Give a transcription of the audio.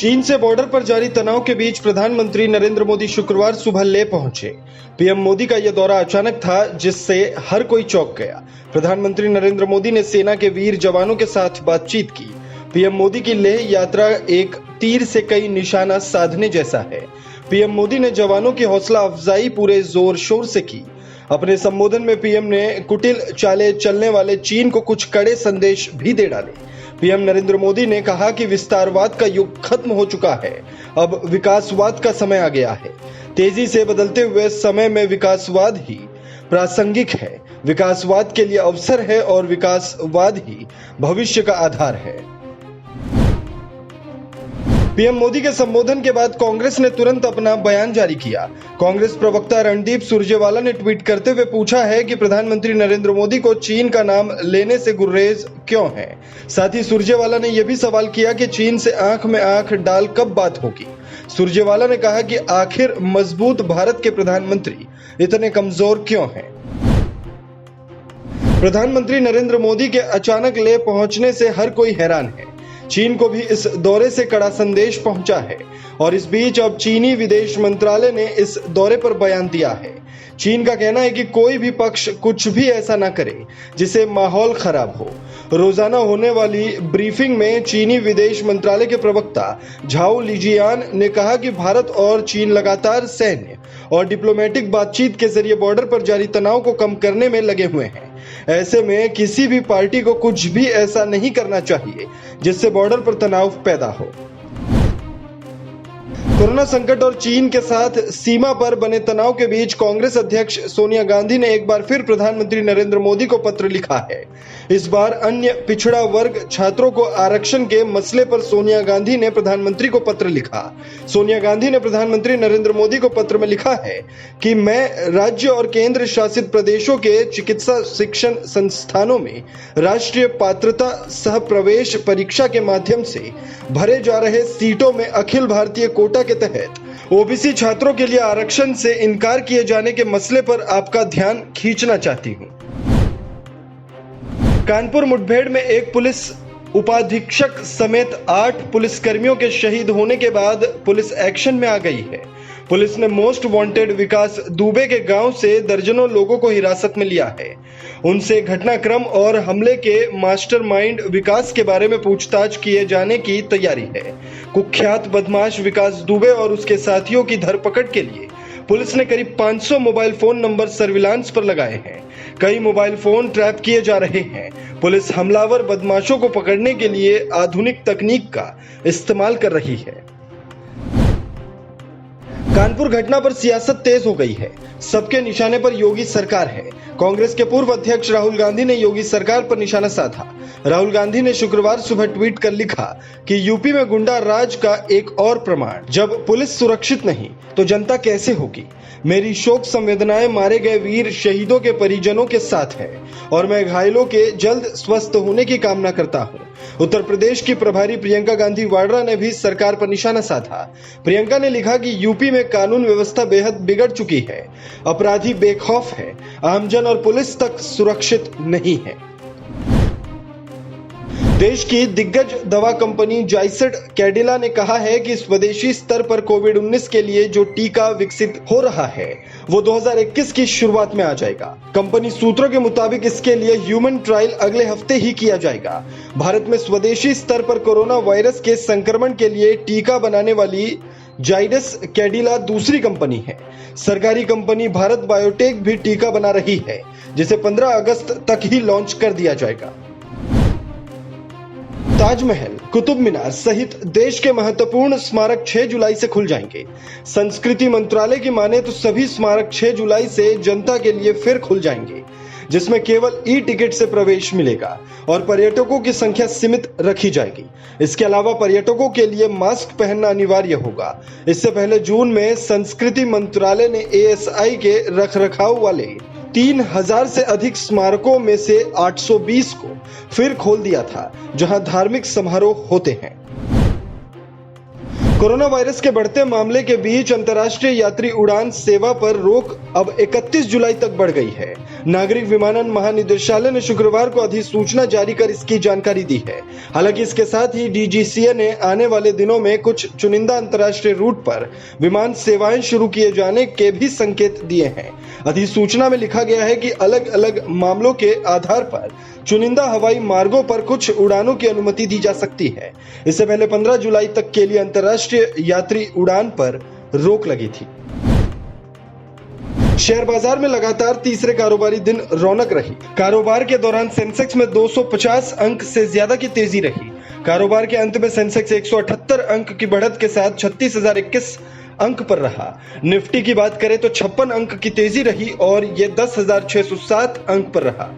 चीन से बॉर्डर पर जारी तनाव के बीच प्रधानमंत्री नरेंद्र मोदी शुक्रवार सुबह ले पहुंचे। पीएम मोदी का यह दौरा अचानक था, जिससे हर कोई चौंक गया। प्रधानमंत्री नरेंद्र मोदी ने सेना के वीर जवानों के साथ बातचीत की। पीएम मोदी की लेह यात्रा एक तीर से कई निशाना साधने जैसा है। पीएम मोदी ने जवानों की हौसला अफजाई पूरे जोर शोर से की। अपने संबोधन में पीएम ने कुटिल चाले चलने वाले चीन को कुछ कड़े संदेश भी दे डाले। पीएम नरेंद्र मोदी ने कहा कि विस्तारवाद का युग खत्म हो चुका है, अब विकासवाद का समय आ गया है। तेजी से बदलते हुए समय में विकासवाद ही प्रासंगिक है, विकासवाद के लिए अवसर है और विकासवाद ही भविष्य का आधार है। पीएम मोदी के संबोधन के बाद कांग्रेस ने तुरंत अपना बयान जारी किया। कांग्रेस प्रवक्ता रणदीप सुरजेवाला ने ट्वीट करते हुए पूछा है कि प्रधानमंत्री नरेंद्र मोदी को चीन का नाम लेने से गुर्रेज क्यों है। साथ ही सुरजेवाला ने यह भी सवाल किया कि चीन से आंख में आंख डाल कब बात होगी। सुरजेवाला ने कहा कि आखिर मजबूत भारत के प्रधानमंत्री इतने कमजोर क्यों हैं। प्रधानमंत्री नरेंद्र मोदी के अचानक ले पहुंचने से हर कोई हैरान है। चीन को भी इस दौरे से कड़ा संदेश पहुंचा है और इस बीच अब चीनी विदेश मंत्रालय ने इस दौरे पर बयान दिया है। चीन का कहना है कि कोई भी पक्ष कुछ भी ऐसा ना करे जिससे माहौल खराब हो। रोजाना होने वाली ब्रीफिंग में चीनी विदेश मंत्रालय के प्रवक्ता झाओ लिजियान ने कहा कि भारत और चीन लगातार सैन्य और डिप्लोमेटिक बातचीत के जरिए बॉर्डर पर जारी तनाव को कम करने में लगे हुए हैं। ऐसे में किसी भी पार्टी को कुछ भी ऐसा नहीं करना चाहिए जिससे बॉर्डर पर तनाव पैदा हो। कोरोना संकट और चीन के साथ सीमा पर बने तनाव के बीच कांग्रेस अध्यक्ष सोनिया गांधी ने एक बार फिर प्रधानमंत्री नरेंद्र मोदी को पत्र लिखा है। इस बार अन्य पिछड़ा वर्ग छात्रों को आरक्षण के मसले पर सोनिया गांधी ने प्रधानमंत्री को पत्र लिखा। सोनिया गांधी ने प्रधानमंत्री नरेंद्र मोदी को पत्र में लिखा है कि मैं राज्य और केंद्र शासित प्रदेशों के चिकित्सा शिक्षण संस्थानों में राष्ट्रीय पात्रता सह प्रवेश परीक्षा के माध्यम से भरे जा रहे सीटों में अखिल भारतीय कोटा के तहत ओबीसी छात्रों के लिए आरक्षण से इनकार किए जाने के मसले पर आपका ध्यान खींचना चाहती हूं। कानपुर मुठभेड़ में एक पुलिस उपाधीक्षक समेत 8 पुलिसकर्मियों के शहीद होने के बाद पुलिस एक्शन में आ गई है। पुलिस ने मोस्ट वांटेड विकास दुबे के गांव से दर्जनों लोगों को हिरासत में लिया है। उनसे घटनाक्रम और हमले के मास्टरमाइंड विकास के बारे में पूछताछ किए जाने की तैयारी है। कुख्यात बदमाश विकास दुबे और उसके साथियों की धरपकड़ के लिए पुलिस ने करीब 500 मोबाइल फोन नंबर सर्विलांस पर लगाए हैं। कई मोबाइल फोन ट्रैप किए जा रहे हैं। पुलिस हमलावर बदमाशों को पकड़ने के लिए आधुनिक तकनीक का इस्तेमाल कर रही है। कानपुर घटना पर सियासत तेज हो गई है। सबके निशाने पर योगी सरकार है। कांग्रेस के पूर्व अध्यक्ष राहुल गांधी ने योगी सरकार पर निशाना साधा। राहुल गांधी ने शुक्रवार सुबह ट्वीट कर लिखा कि यूपी में गुंडा राज का एक और प्रमाण। जब पुलिस सुरक्षित नहीं तो जनता कैसे होगी। मेरी शोक संवेदनाएं मारे गए वीर शहीदों के परिजनों के साथ है और मैं घायलों के जल्द स्वस्थ होने की कामना करता हूं। उत्तर प्रदेश की प्रभारी प्रियंका गांधी वाड्रा ने भी सरकार पर निशाना साधा। प्रियंका ने लिखा कि यूपी में कानून व्यवस्था बेहद बिगड़ चुकी है। अपराधी बेखौफ है, आमजन और पुलिस तक सुरक्षित नहीं है। देश की दिग्गज दवा कंपनी जायसड कैडिला ने कहा है कि स्वदेशी स्तर पर कोविड-19 के लिए जो टीका विकसित हो रहा है वो 2021 की शुरुआत में आ जाएगा। कंपनी सूत्रों के मुताबिक इसके लिए ह्यूमन ट्रायल अगले हफ्ते ही किया जाएगा। भारत में स्वदेशी स्तर पर कोरोना वायरस के संक्रमण के लिए टीका बनाने वाली जाइडस कैडिला दूसरी कंपनी है। सरकारी कंपनी भारत बायोटेक भी टीका बना रही है, जिसे 15 अगस्त तक ही लॉन्च कर दिया जाएगा। ताजमहल, कुतुब मीनार सहित देश के महत्वपूर्ण स्मारक 6 जुलाई से खुल जाएंगे। संस्कृति मंत्रालय की माने तो सभी स्मारक 6 जुलाई से जनता के लिए फिर खुल जाएंगे, जिसमें केवल ई टिकट से प्रवेश मिलेगा और पर्यटकों की संख्या सीमित रखी जाएगी। इसके अलावा पर्यटकों के लिए मास्क पहनना अनिवार्य होगा। इससे पहले जून में संस्कृति मंत्रालय ने एएसआई के रखरखाव वाले 3000 से अधिक स्मारकों में से 820 को फिर खोल दिया था, जहां धार्मिक समारोह होते हैं। कोरोना वायरस के बढ़ते मामले के बीच अंतर्राष्ट्रीय यात्री उड़ान सेवा पर रोक अब 31 जुलाई तक बढ़ गई है। नागरिक विमानन महानिदेशालय ने शुक्रवार को अधिसूचना जारी कर इसकी जानकारी दी है। हालांकि इसके साथ ही डीजीसीए ने आने वाले दिनों में कुछ चुनिंदा अंतर्राष्ट्रीय रूट पर विमान सेवाएं शुरू किए जाने के भी संकेत दिए हैं। अधिसूचना में लिखा गया है कि अलग अलग मामलों के आधार पर चुनिंदा हवाई मार्गों पर कुछ उड़ानों की अनुमति दी जा सकती है। इससे पहले 15 जुलाई तक के लिए अंतर्राष्ट्रीय यात्री उड़ान पर रोक लगी थी। शेयर बाजार में लगातार तीसरे कारोबारी दिन रौनक रही। कारोबार के दौरान सेंसेक्स में 250 अंक से ज्यादा की तेजी रही। कारोबार के अंत में सेंसेक्स 178 अंक की बढ़त के साथ 36,021 अंक पर रहा। निफ्टी की बात करें तो 56 अंक की तेजी रही और ये 10,607 अंक पर रहा।